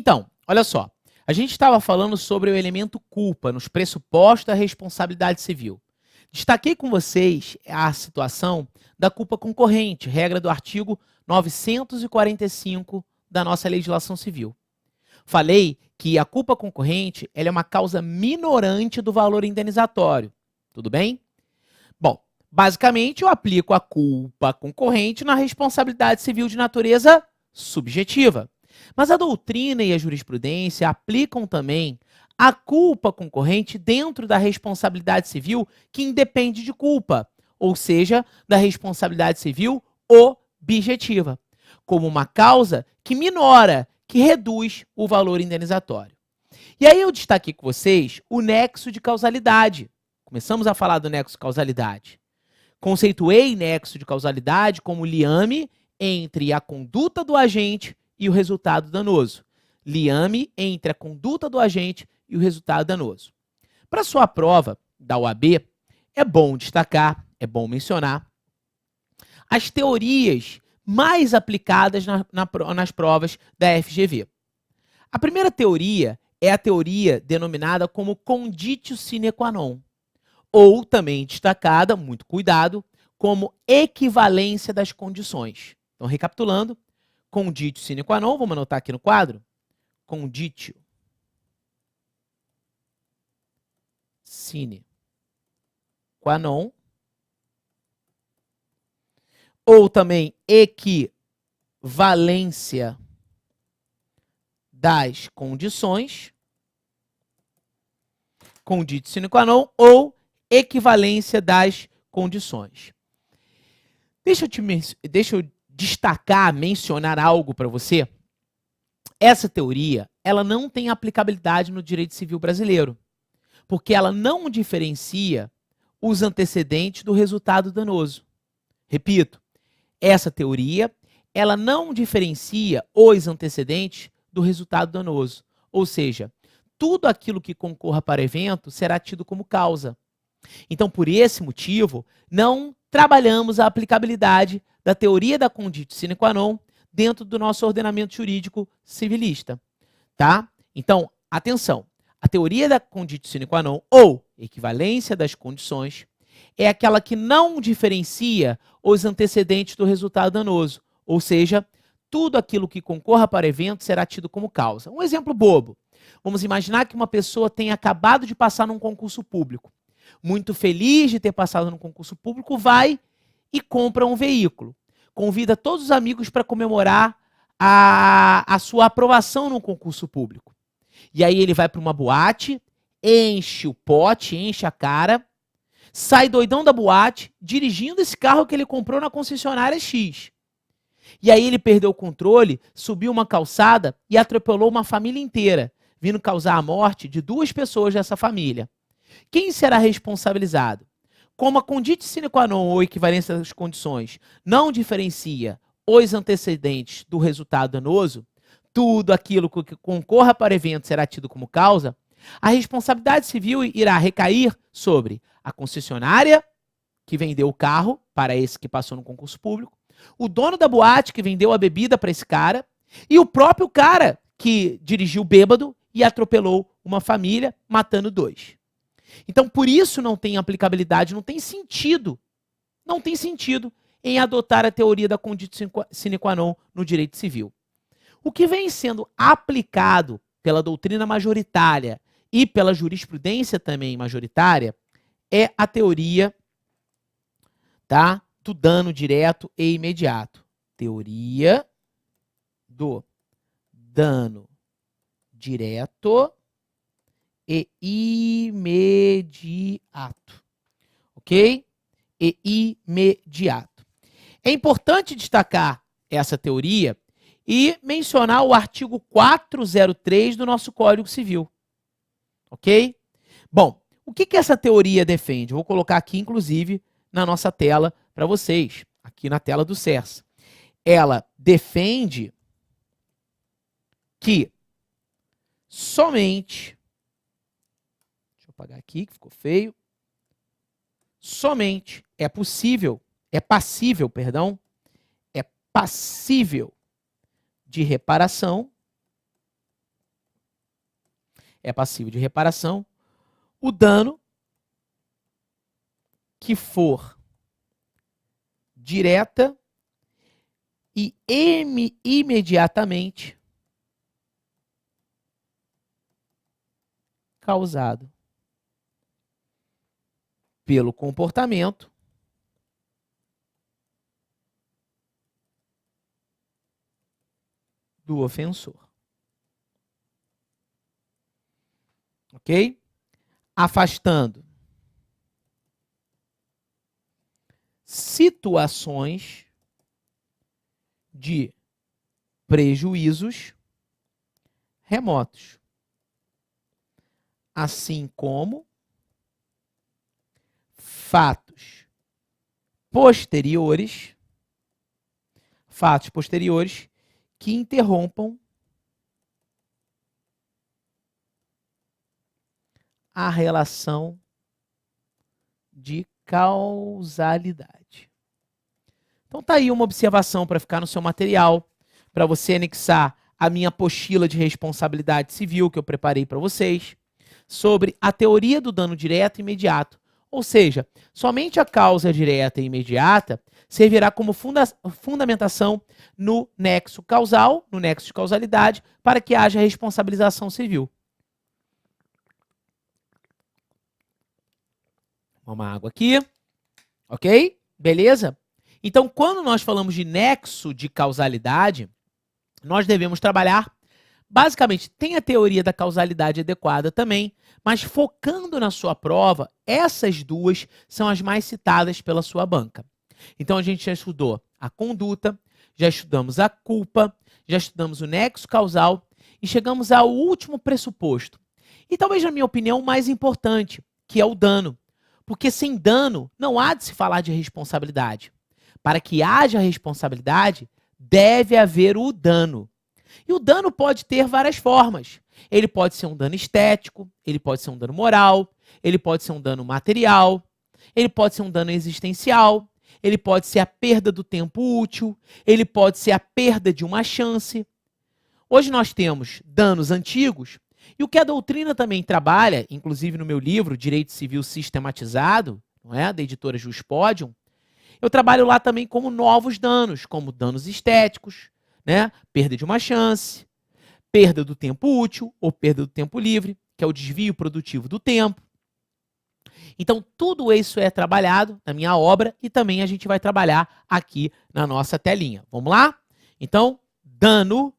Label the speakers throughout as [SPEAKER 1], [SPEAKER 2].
[SPEAKER 1] Então, olha só. A gente estava falando sobre o elemento culpa nos pressupostos da responsabilidade civil. Destaquei com vocês a situação da culpa concorrente, regra do artigo 945 da nossa legislação civil. Falei que a culpa concorrente ela é uma causa minorante do valor indenizatório. Tudo bem? Bom, basicamente eu aplico a culpa concorrente na responsabilidade civil de natureza subjetiva. Mas a doutrina e a jurisprudência aplicam também a culpa concorrente dentro da responsabilidade civil que independe de culpa, ou seja, da responsabilidade civil objetiva, como uma causa que minora, que reduz o valor indenizatório. E aí eu destaquei com vocês o nexo de causalidade. Começamos a falar do nexo de causalidade. Conceituei nexo de causalidade como liame entre a conduta do agente e o resultado danoso. Liame entre a conduta do agente e o resultado danoso. Para sua prova da OAB, é bom destacar, é bom mencionar as teorias mais aplicadas nas provas da FGV. A primeira teoria é a teoria denominada como conditio sine qua non, ou também destacada, muito cuidado, como equivalência das condições. Então, recapitulando, conditio sine qua non, vamos anotar aqui no quadro, conditio sine qua non, ou também equivalência das condições, conditio sine qua non, ou equivalência das condições. Deixa eu destacar, mencionar algo para você. Essa teoria, ela não tem aplicabilidade no direito civil brasileiro, porque ela não diferencia os antecedentes do resultado danoso. Repito, essa teoria, ela não diferencia os antecedentes do resultado danoso. Ou seja, tudo aquilo que concorra para evento será tido como causa. Então, por esse motivo, não trabalhamos a aplicabilidade da teoria da conditio sine qua non dentro do nosso ordenamento jurídico civilista, tá? Então, atenção, a teoria da conditio sine qua non, ou equivalência das condições, é aquela que não diferencia os antecedentes do resultado danoso, ou seja, tudo aquilo que concorra para evento será tido como causa. Um exemplo bobo. Vamos imaginar que uma pessoa tenha acabado de passar num concurso público. Muito feliz de ter passado no concurso público, vai e compra um veículo. Convida todos os amigos para comemorar a sua aprovação no concurso público. E aí ele vai para uma boate, enche o pote, enche a cara, sai doidão da boate, dirigindo esse carro que ele comprou na concessionária X. E aí ele perdeu o controle, subiu uma calçada e atropelou uma família inteira, vindo causar a morte de 2 pessoas dessa família. Quem será responsabilizado? Como a conditio sine qua non, ou equivalência das condições, não diferencia os antecedentes do resultado danoso, tudo aquilo que concorra para evento será tido como causa, a responsabilidade civil irá recair sobre a concessionária que vendeu o carro para esse que passou no concurso público, o dono da boate que vendeu a bebida para esse cara e o próprio cara que dirigiu bêbado e atropelou uma família, matando 2. Então, por isso não tem aplicabilidade, não tem sentido em adotar a teoria da conditio sine qua non no direito civil. O que vem sendo aplicado pela doutrina majoritária e pela jurisprudência também majoritária é a teoria, tá, do dano direto e imediato. Teoria do dano direto e imediato. Ok? E imediato. É importante destacar essa teoria e mencionar o artigo 403 do nosso Código Civil. Ok? Bom, o que essa teoria defende? Eu vou colocar aqui, inclusive, na nossa tela para vocês, aqui na tela do CERSA. Ela defende que somente, deixa eu apagar aqui que ficou feio, somente é passível de reparação é passivo de reparação. O dano que for direta e imediatamente causado pelo comportamento do ofensor. Ok? Afastando situações de prejuízos remotos, assim como fatos posteriores que interrompam a relação de causalidade. Então tá aí uma observação para ficar no seu material, para você anexar a minha apostila de responsabilidade civil que eu preparei para vocês, sobre a teoria do dano direto e imediato. Ou seja, somente a causa direta e imediata servirá como fundamentação no nexo causal, no nexo de causalidade, para que haja responsabilização civil. Uma água aqui, ok? Beleza? Então, quando nós falamos de nexo de causalidade, nós devemos trabalhar, basicamente, tem a teoria da causalidade adequada também, mas focando na sua prova, essas duas são as mais citadas pela sua banca. Então, a gente já estudou a conduta, já estudamos a culpa, já estudamos o nexo causal e chegamos ao último pressuposto. E talvez, na minha opinião, o mais importante, que é o dano. Porque sem dano, não há de se falar de responsabilidade. Para que haja responsabilidade, deve haver o dano. E o dano pode ter várias formas. Ele pode ser um dano estético, ele pode ser um dano moral, ele pode ser um dano material, ele pode ser um dano existencial, ele pode ser a perda do tempo útil, ele pode ser a perda de uma chance. Hoje nós temos danos antigos, e o que a doutrina também trabalha, inclusive no meu livro, Direito Civil Sistematizado, não é? Da editora Juspodium, eu trabalho lá também como novos danos, como danos estéticos, né? Perda de uma chance, perda do tempo útil ou perda do tempo livre, que é o desvio produtivo do tempo. Então, tudo isso é trabalhado na minha obra e também a gente vai trabalhar aqui na nossa telinha. Vamos lá? Então, dano.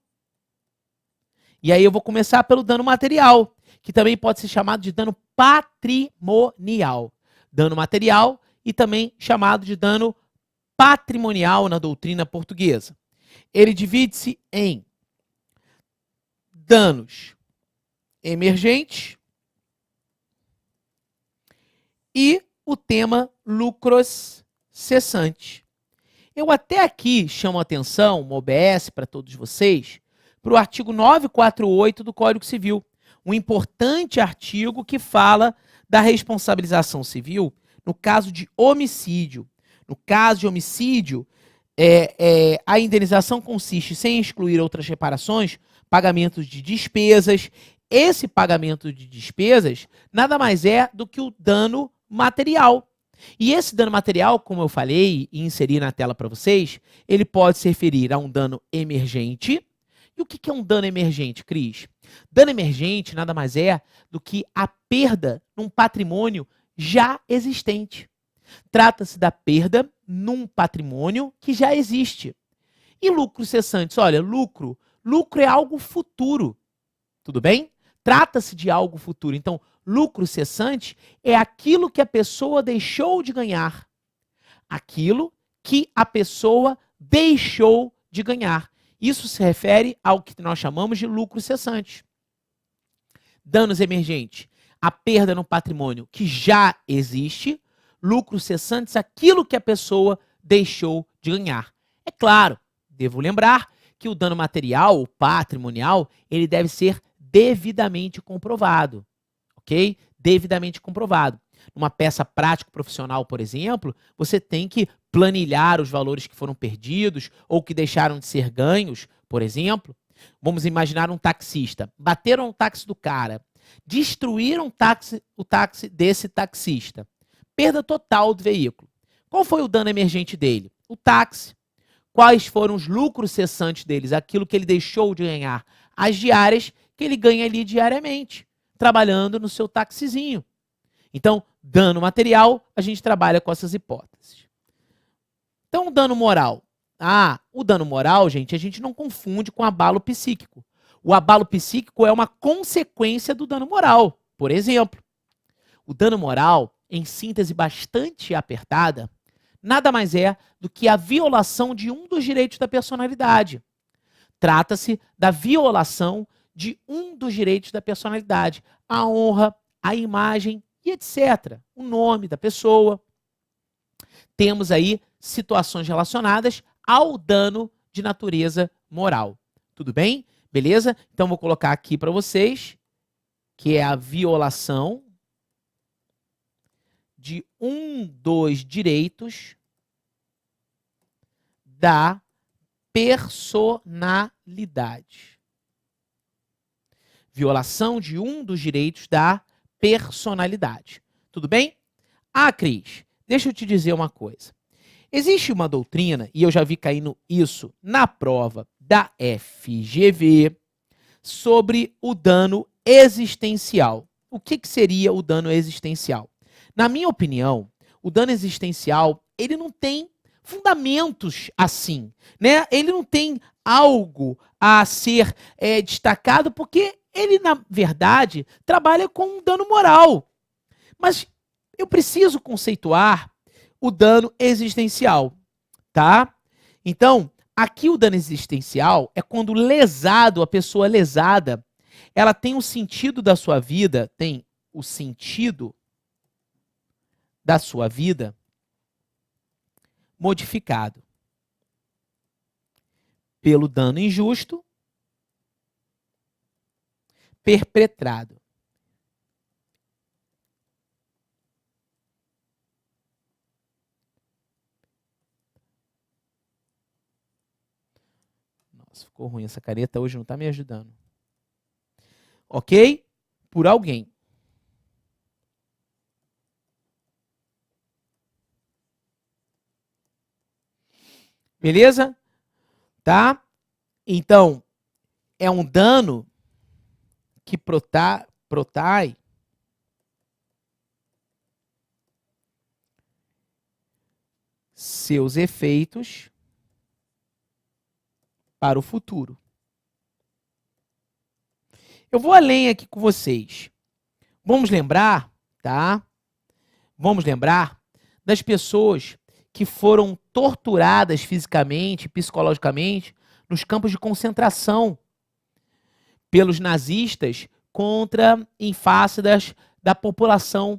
[SPEAKER 1] E aí eu vou começar pelo dano material, que também pode ser chamado de dano patrimonial. Dano material e também chamado de dano patrimonial na doutrina portuguesa. Ele divide-se em danos emergentes e o tema lucros cessantes. Eu até aqui chamo a atenção, uma OBS para todos vocês, para o artigo 948 do Código Civil, um importante artigo que fala da responsabilização civil no caso de homicídio. No caso de homicídio, a indenização consiste, sem excluir outras reparações, pagamentos de despesas. Esse pagamento de despesas nada mais é do que o dano material. E esse dano material, como eu falei e inseri na tela para vocês, ele pode se referir a um dano emergente. E o que é um dano emergente, Cris? Dano emergente nada mais é do que a perda num patrimônio já existente. Trata-se da perda num patrimônio que já existe. E lucros cessantes? Olha, lucro é algo futuro. Tudo bem? Trata-se de algo futuro. Então, lucro cessante é aquilo que a pessoa deixou de ganhar. Aquilo que a pessoa deixou de ganhar. Isso se refere ao que nós chamamos de lucro cessante. Danos emergentes, a perda no patrimônio que já existe. Lucros cessantes, aquilo que a pessoa deixou de ganhar. É claro, devo lembrar que o dano material, ou patrimonial, ele deve ser devidamente comprovado, ok? Devidamente comprovado. Numa peça prático-profissional, por exemplo, você tem que planilhar os valores que foram perdidos ou que deixaram de ser ganhos, por exemplo. Vamos imaginar um taxista. Bateram o táxi do cara. Destruíram o táxi desse taxista. Perda total do veículo. Qual foi o dano emergente dele? O táxi. Quais foram os lucros cessantes deles? Aquilo que ele deixou de ganhar. As diárias que ele ganha ali diariamente, trabalhando no seu taxizinho. Então, dano material, a gente trabalha com essas hipóteses. Então, o dano moral. O dano moral, gente, a gente não confunde com abalo psíquico. O abalo psíquico é uma consequência do dano moral. Por exemplo, o dano moral, em síntese bastante apertada, nada mais é do que a violação de um dos direitos da personalidade. Trata-se da violação de um dos direitos da personalidade. A honra, a imagem e etc. O nome da pessoa. Temos aí situações relacionadas ao dano de natureza moral. Tudo bem? Beleza? Então, vou colocar aqui para vocês que é a violação de um dos direitos da personalidade. Violação de um dos direitos da personalidade. Tudo bem? Cris, deixa eu te dizer uma coisa. Existe uma doutrina, e eu já vi caindo isso na prova da FGV, sobre o dano existencial. O que seria o dano existencial? Na minha opinião, o dano existencial, ele não tem fundamentos assim, né? Ele não tem algo a ser destacado, porque ele, na verdade, trabalha com um dano moral. Mas eu preciso conceituar o dano existencial, tá? Então, aqui o dano existencial é quando lesado, a pessoa lesada, ela tem o sentido da sua vida, tem o sentido da sua vida modificado pelo dano injusto perpetrado. Nossa, ficou ruim. Essa caneta hoje não está me ajudando. Ok? Por alguém. Beleza? Tá? Então, é um dano que protrai seus efeitos para o futuro. Eu vou além aqui com vocês. Vamos lembrar, tá? Vamos lembrar das pessoas que foram torturadas fisicamente, psicologicamente, nos campos de concentração pelos nazistas em face da população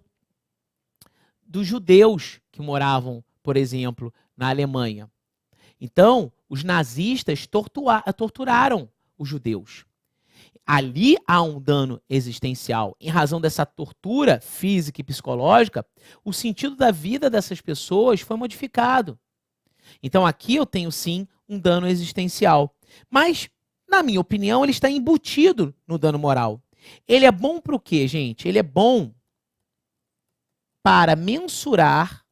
[SPEAKER 1] dos judeus que moravam, por exemplo, na Alemanha. Então, os nazistas torturaram os judeus. Ali há um dano existencial. Em razão dessa tortura física e psicológica, o sentido da vida dessas pessoas foi modificado. Então, aqui eu tenho, sim, um dano existencial. Mas, na minha opinião, ele está embutido no dano moral. Ele é bom para o quê, gente? Ele é bom para mensurar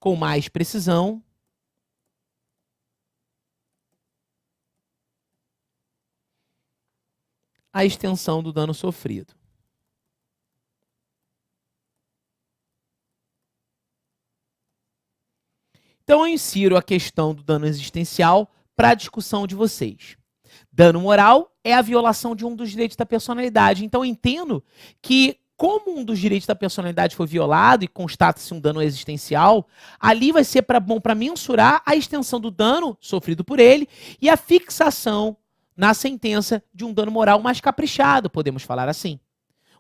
[SPEAKER 1] com mais precisão a extensão do dano sofrido. Então, eu insiro a questão do dano existencial para a discussão de vocês. Dano moral é a violação de um dos direitos da personalidade. Então, eu entendo que, como um dos direitos da personalidade foi violado e constata-se um dano existencial, ali vai ser bom para mensurar a extensão do dano sofrido por ele e a fixação na sentença de um dano moral mais caprichado, podemos falar assim.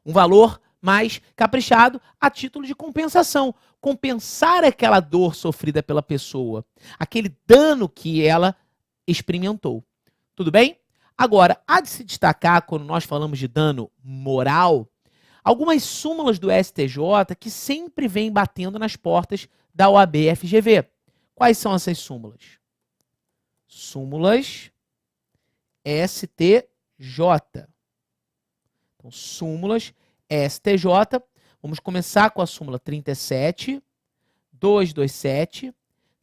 [SPEAKER 1] Um valor mais caprichado a título de compensação. Compensar aquela dor sofrida pela pessoa, aquele dano que ela experimentou. Tudo bem? Agora, há de se destacar, quando nós falamos de dano moral, algumas súmulas do STJ que sempre vêm batendo nas portas da OAB-FGV. Quais são essas súmulas? Súmulas STJ. Então, súmulas STJ. Vamos começar com a súmula 37, 227,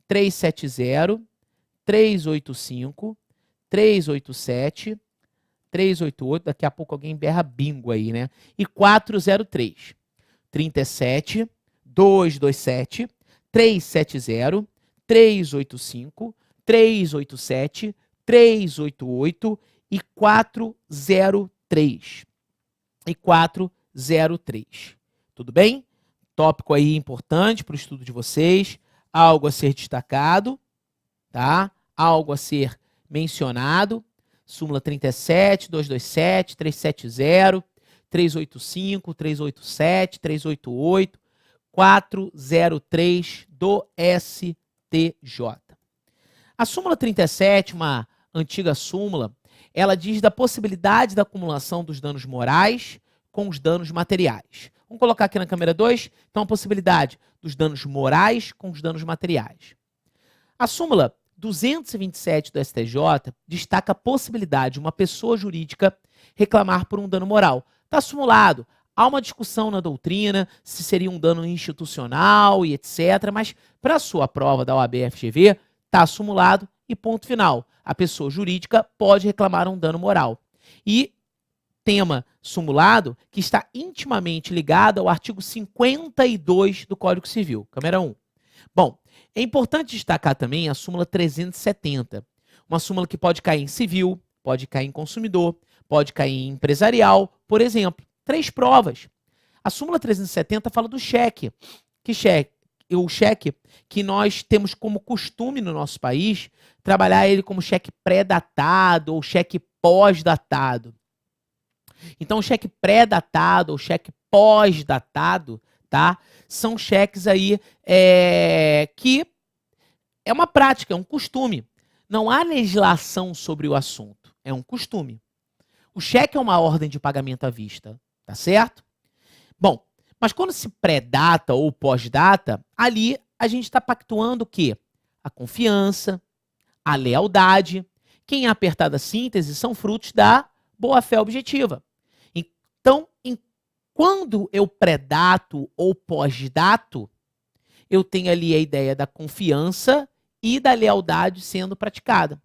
[SPEAKER 1] 370, 385, 387, 388. Daqui a pouco alguém berra bingo aí, né? E 403. 37, 227, 370, 385, 387, 388 e 403. E 403. Tudo bem? Tópico aí importante para o estudo de vocês. Algo a ser destacado, tá? Algo a ser mencionado. Súmula 37, 227, 370, 385, 387, 388, 403 do STJ. A súmula 37, uma antiga súmula, ela diz da possibilidade da acumulação dos danos morais com os danos materiais. Vamos colocar aqui na câmera 2, então a possibilidade dos danos morais com os danos materiais. A súmula 227 do STJ destaca a possibilidade de uma pessoa jurídica reclamar por um dano moral. Está simulado. Há uma discussão na doutrina se seria um dano institucional e etc. Mas para a sua prova da OAB-FGV, está simulado e ponto final. A pessoa jurídica pode reclamar um dano moral. E tema simulado que está intimamente ligado ao artigo 52 do Código Civil. Câmera 1. Bom, é importante destacar também a súmula 370. Uma súmula que pode cair em civil, pode cair em consumidor, pode cair em empresarial, por exemplo. 3 provas. A súmula 370 fala do cheque. Que cheque? O cheque que nós temos como costume no nosso país trabalhar ele como cheque pré-datado ou cheque pós-datado. Então, o cheque pré-datado ou cheque pós-datado, tá? São cheques aí que é uma prática, é um costume. Não há legislação sobre o assunto, é um costume. O cheque é uma ordem de pagamento à vista, tá certo? Bom, mas quando se pré-data ou pós-data, ali a gente está pactuando o quê? A confiança, a lealdade. Quem é apertada síntese são frutos da boa-fé objetiva. Então, quando eu pré-dato ou pós-dato, eu tenho ali a ideia da confiança e da lealdade sendo praticada.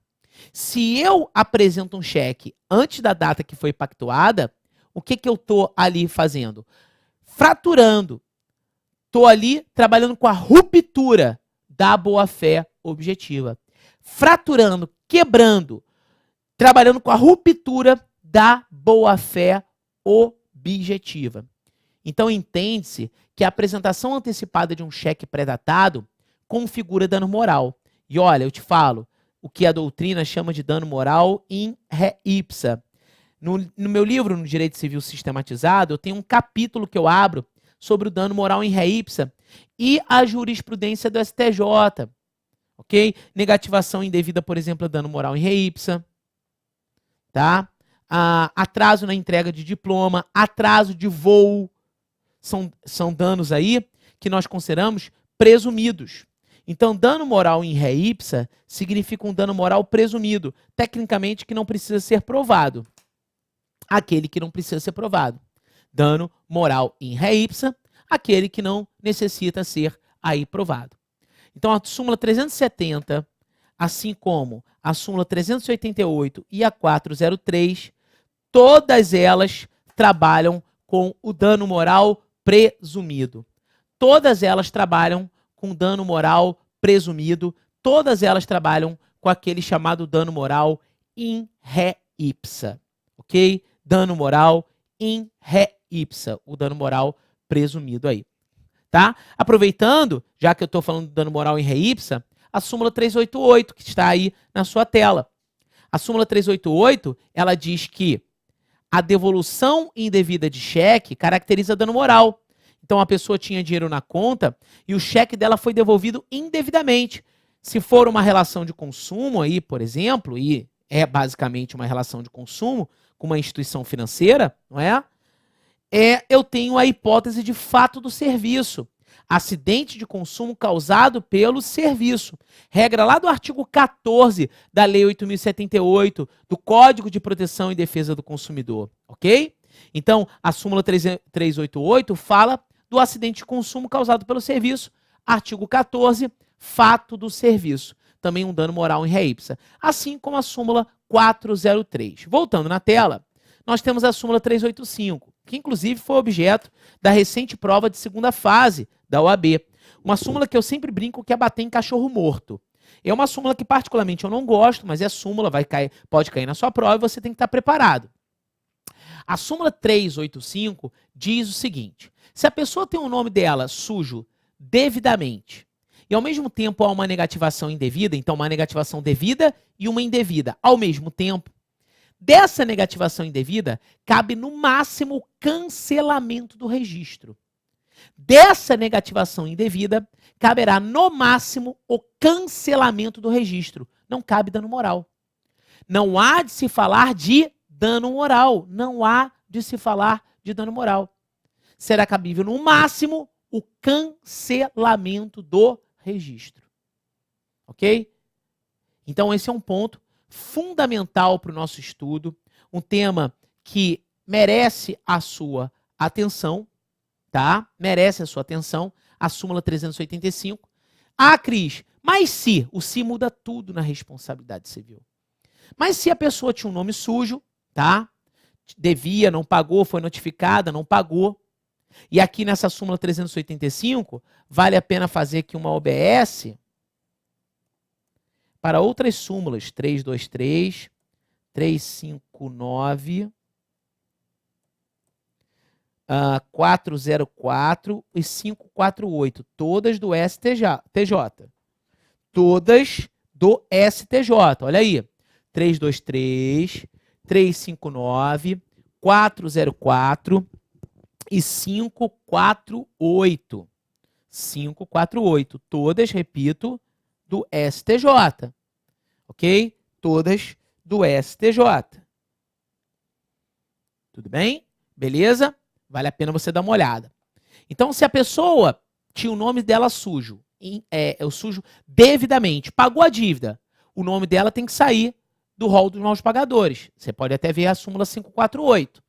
[SPEAKER 1] Se eu apresento um cheque antes da data que foi pactuada, o que eu estou ali fazendo? Fraturando. Estou ali trabalhando com a ruptura da boa-fé objetiva. Fraturando, quebrando, trabalhando com a ruptura da boa-fé objetiva. Então, entende-se que a apresentação antecipada de um cheque pré-datado configura dano moral. E olha, eu te falo, o que a doutrina chama de dano moral in re ipsa. No meu livro, no Direito Civil Sistematizado, eu tenho um capítulo que eu abro sobre o dano moral in re ipsa e a jurisprudência do STJ. Ok? Negativação indevida, por exemplo, é dano moral in re ipsa. Tá? Atraso na entrega de diploma, atraso de voo, são danos aí que nós consideramos presumidos. Então, dano moral in re ipsa significa um dano moral presumido, tecnicamente que não precisa ser provado. Aquele que não precisa ser provado. Dano moral in re ipsa, aquele que não necessita ser aí provado. Então, a súmula 370, assim como a súmula 388 e a 403, todas elas trabalham com o dano moral presumido. Todas elas trabalham com dano moral presumido. Todas elas trabalham com aquele chamado dano moral in re ipsa. Ok? Dano moral in re ipsa. O dano moral presumido aí. Tá? Aproveitando, já que eu estou falando do dano moral in re ipsa, a súmula 388, que está aí na sua tela. A súmula 388, ela diz que a devolução indevida de cheque caracteriza dano moral. Então, a pessoa tinha dinheiro na conta e o cheque dela foi devolvido indevidamente. Se for uma relação de consumo aí, por exemplo, e é basicamente uma relação de consumo com uma instituição financeira, não é? Eu tenho a hipótese de fato do serviço. Acidente de consumo causado pelo serviço. Regra lá do artigo 14 da Lei 8.078, do Código de Proteção e Defesa do Consumidor, ok? Então, a súmula 388 fala do acidente de consumo causado pelo serviço. Artigo 14, fato do serviço. Também um dano moral em ré ipsa. Assim como a súmula 403. Voltando na tela, nós temos a súmula 385, que inclusive foi objeto da recente prova de segunda fase da OAB. Uma súmula que eu sempre brinco que é bater em cachorro morto. É uma súmula que particularmente eu não gosto, mas é súmula, pode cair na sua prova e você tem que estar preparado. A súmula 385 diz o seguinte: se a pessoa tem o nome dela sujo devidamente e ao mesmo tempo há uma negativação indevida, então uma negativação devida e uma indevida ao mesmo tempo, dessa negativação indevida cabe no máximo o cancelamento do registro. Dessa negativação indevida caberá no máximo o cancelamento do registro. Não cabe dano moral. Não há de se falar de dano moral. Não há de se falar de dano moral. Será cabível no máximo o cancelamento do registro. Ok? Então esse é um ponto fundamental para o nosso estudo, um tema que merece a sua atenção, tá? Merece a sua atenção, a súmula 385. Ah, Cris, mas se, o se muda tudo na responsabilidade civil. Mas se a pessoa tinha um nome sujo, tá? Devia, não pagou, foi notificada, não pagou. E aqui nessa súmula 385, vale a pena fazer aqui uma OBS para outras súmulas, 323, 359, 404 e 548, todas do STJ. Todas do STJ. Olha aí. 323, 359, 404 e 548. 548. Todas, repito, do STJ. Ok? Todas do STJ. Tudo bem? Beleza? Vale a pena você dar uma olhada. Então, se a pessoa tinha o nome dela sujo, o sujo devidamente, pagou a dívida, o nome dela tem que sair do rol dos maus pagadores. Você pode até ver a súmula 548.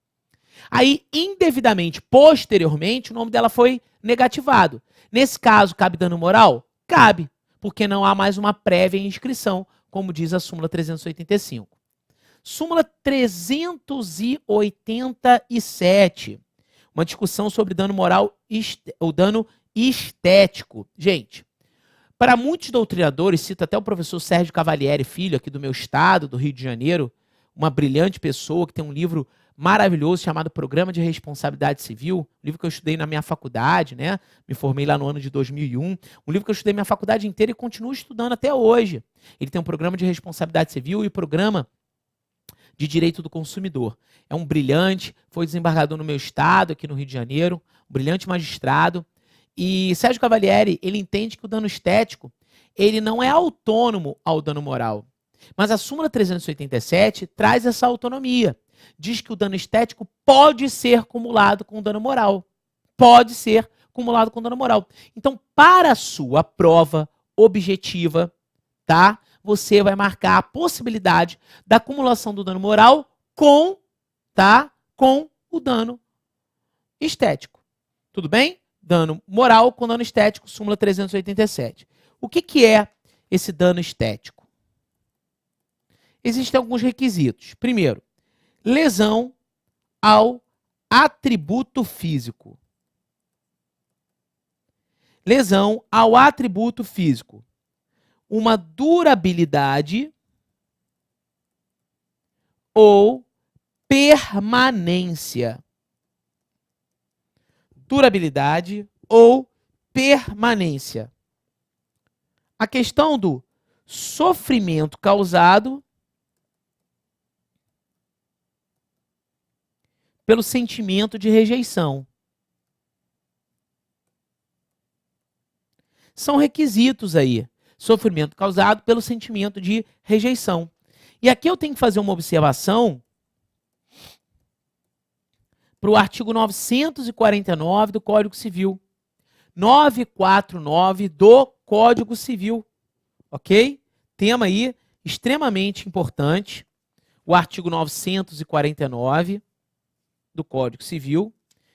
[SPEAKER 1] Aí, indevidamente, posteriormente, o nome dela foi negativado. Nesse caso, cabe dano moral? Cabe, porque não há mais uma prévia inscrição, como diz a súmula 385. Súmula 387. Uma discussão sobre dano moral ou dano estético. Gente, para muitos doutrinadores, cito até o professor Sérgio Cavalieri Filho, aqui do meu estado, do Rio de Janeiro, uma brilhante pessoa que tem um livro maravilhoso chamado Programa de Responsabilidade Civil, um livro que eu estudei na minha faculdade, né? Me formei lá no ano de 2001, um livro que eu estudei minha faculdade inteira e continuo estudando até hoje. Ele tem um programa de responsabilidade civil e programa de direito do consumidor. É um brilhante, foi desembargador no meu estado, aqui no Rio de Janeiro, um brilhante magistrado. E Sérgio Cavalieri, ele entende que o dano estético, ele não é autônomo ao dano moral. Mas a súmula 387 traz essa autonomia. Diz que o dano estético pode ser cumulado com o dano moral. Pode ser cumulado com o dano moral. Então, para a sua prova objetiva, tá? Você vai marcar a possibilidade da acumulação do dano moral com o dano estético. Tudo bem? Dano moral com dano estético, súmula 387. O que é esse dano estético? Existem alguns requisitos. Primeiro, lesão ao atributo físico. Lesão ao atributo físico. Uma durabilidade ou permanência. Durabilidade ou permanência. A questão do sofrimento causado pelo sentimento de rejeição. São requisitos aí. Sofrimento causado pelo sentimento de rejeição. E aqui eu tenho que fazer uma observação para o artigo 949 do Código Civil. 949 do Código Civil, ok? Tema aí extremamente importante, o artigo 949 do Código Civil,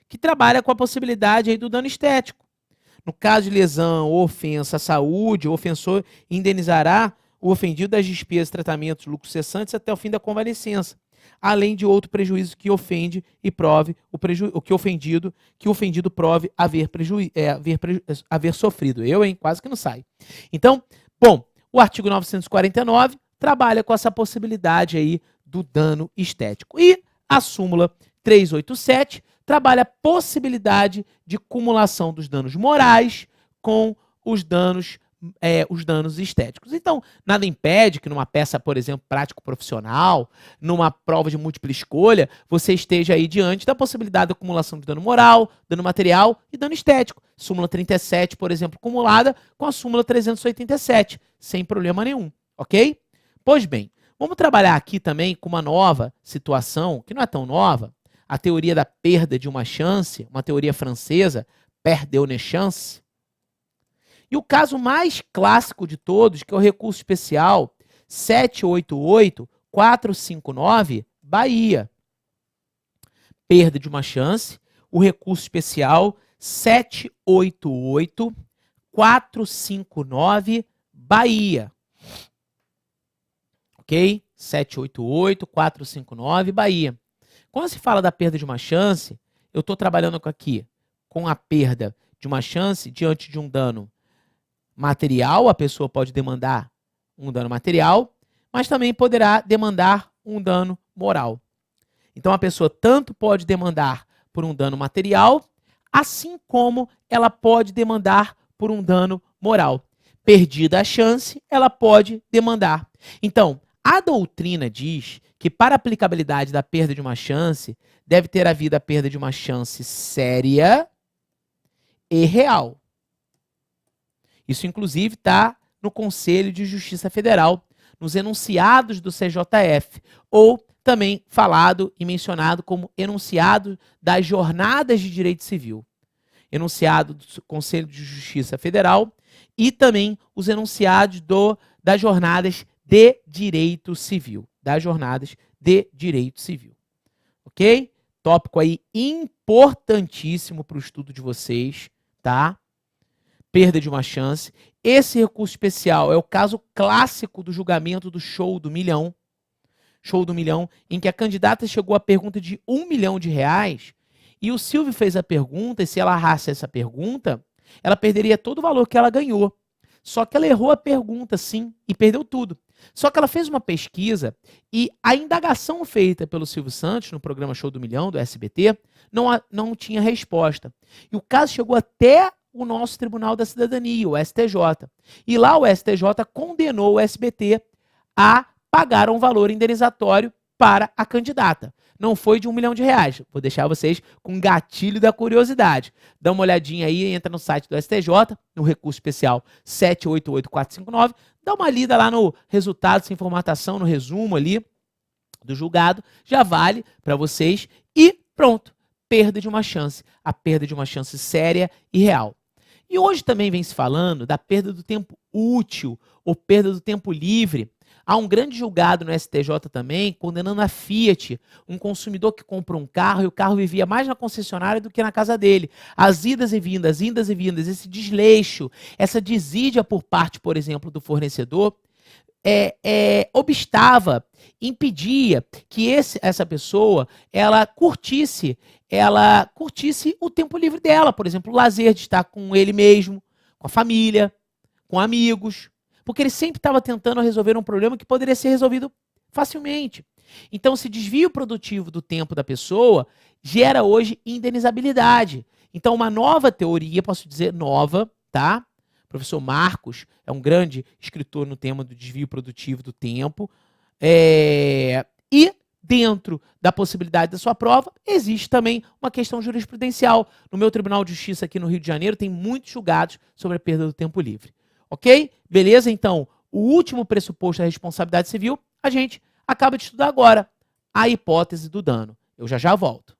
[SPEAKER 1] que trabalha com a possibilidade aí do dano estético. No caso de lesão ou ofensa à saúde, o ofensor indenizará o ofendido das despesas, tratamentos, lucros cessantes até o fim da convalescença, além de outro prejuízo que ofende e prove que o ofendido prove haver sofrido. Quase que não sai. Então, bom, o artigo 949 trabalha com essa possibilidade aí do dano estético. E a súmula 387 trabalha a possibilidade de cumulação dos danos morais com os danos estéticos. Então, nada impede que numa peça, por exemplo, prático-profissional, numa prova de múltipla escolha, você esteja aí diante da possibilidade da acumulação de dano moral, dano material e dano estético. Súmula 37, por exemplo, cumulada com a súmula 387, sem problema nenhum, ok? Pois bem, vamos trabalhar aqui também com uma nova situação, que não é tão nova, a teoria da perda de uma chance, uma teoria francesa, perte une chance. E o caso mais clássico de todos, que é o recurso especial 788-459, Bahia. Perda de uma chance, o recurso especial 788-459, Bahia. Ok? 788-459, Bahia. Quando se fala da perda de uma chance, eu estou trabalhando aqui com a perda de uma chance diante de um dano material, a pessoa pode demandar um dano material, mas também poderá demandar um dano moral. Então, a pessoa tanto pode demandar por um dano material, assim como ela pode demandar por um dano moral. Perdida a chance, ela pode demandar. Então, a doutrina diz que para a aplicabilidade da perda de uma chance, deve ter havido a perda de uma chance séria e real. Isso, inclusive, está no Conselho de Justiça Federal, nos enunciados do CJF, ou também falado e mencionado como enunciado das jornadas de direito civil. Enunciado do Conselho de Justiça Federal e também os enunciados das jornadas de direito civil. Das jornadas de direito civil. Ok? Tópico aí importantíssimo para o estudo de vocês, tá? Perda de uma chance. Esse recurso especial é o caso clássico do julgamento do show do milhão. Show do milhão, em que a candidata chegou à pergunta de R$1 milhão e o Silvio fez a pergunta, e se ela errasse essa pergunta, ela perderia todo o valor que ela ganhou. Só que ela errou a pergunta, sim, e perdeu tudo. Só que ela fez uma pesquisa e a indagação feita pelo Silvio Santos no programa Show do Milhão, do SBT, não tinha resposta. E o caso chegou até o nosso Tribunal da Cidadania, o STJ. E lá o STJ condenou o SBT a pagar um valor indenizatório para a candidata. Não foi de R$1 milhão. Vou deixar vocês com gatilho da curiosidade. Dá uma olhadinha aí, entra no site do STJ, no recurso especial 788-459, dá uma lida lá no resultado, sem formatação, no resumo ali do julgado, já vale para vocês e pronto, perda de uma chance. A perda de uma chance séria e real. E hoje também vem se falando da perda do tempo útil ou perda do tempo livre. Há um grande julgado no STJ também, condenando a Fiat, um consumidor que comprou um carro e o carro vivia mais na concessionária do que na casa dele. As idas e vindas, esse desleixo, essa desídia por parte, por exemplo, do fornecedor, obstava, impedia que essa pessoa ela curtisse o tempo livre dela, por exemplo, o lazer de estar com ele mesmo, com a família, com amigos, porque ele sempre estava tentando resolver um problema que poderia ser resolvido facilmente. Então, esse desvio produtivo do tempo da pessoa gera hoje indenizabilidade. Então, uma nova teoria, posso dizer nova, tá? O professor Marcos é um grande escritor no tema do desvio produtivo do tempo. E dentro da possibilidade da sua prova, existe também uma questão jurisprudencial. No meu Tribunal de Justiça aqui no Rio de Janeiro, tem muitos julgados sobre a perda do tempo livre. Ok? Beleza? Então, o último pressuposto da responsabilidade civil, a gente acaba de estudar agora. A hipótese do dano. Eu já volto.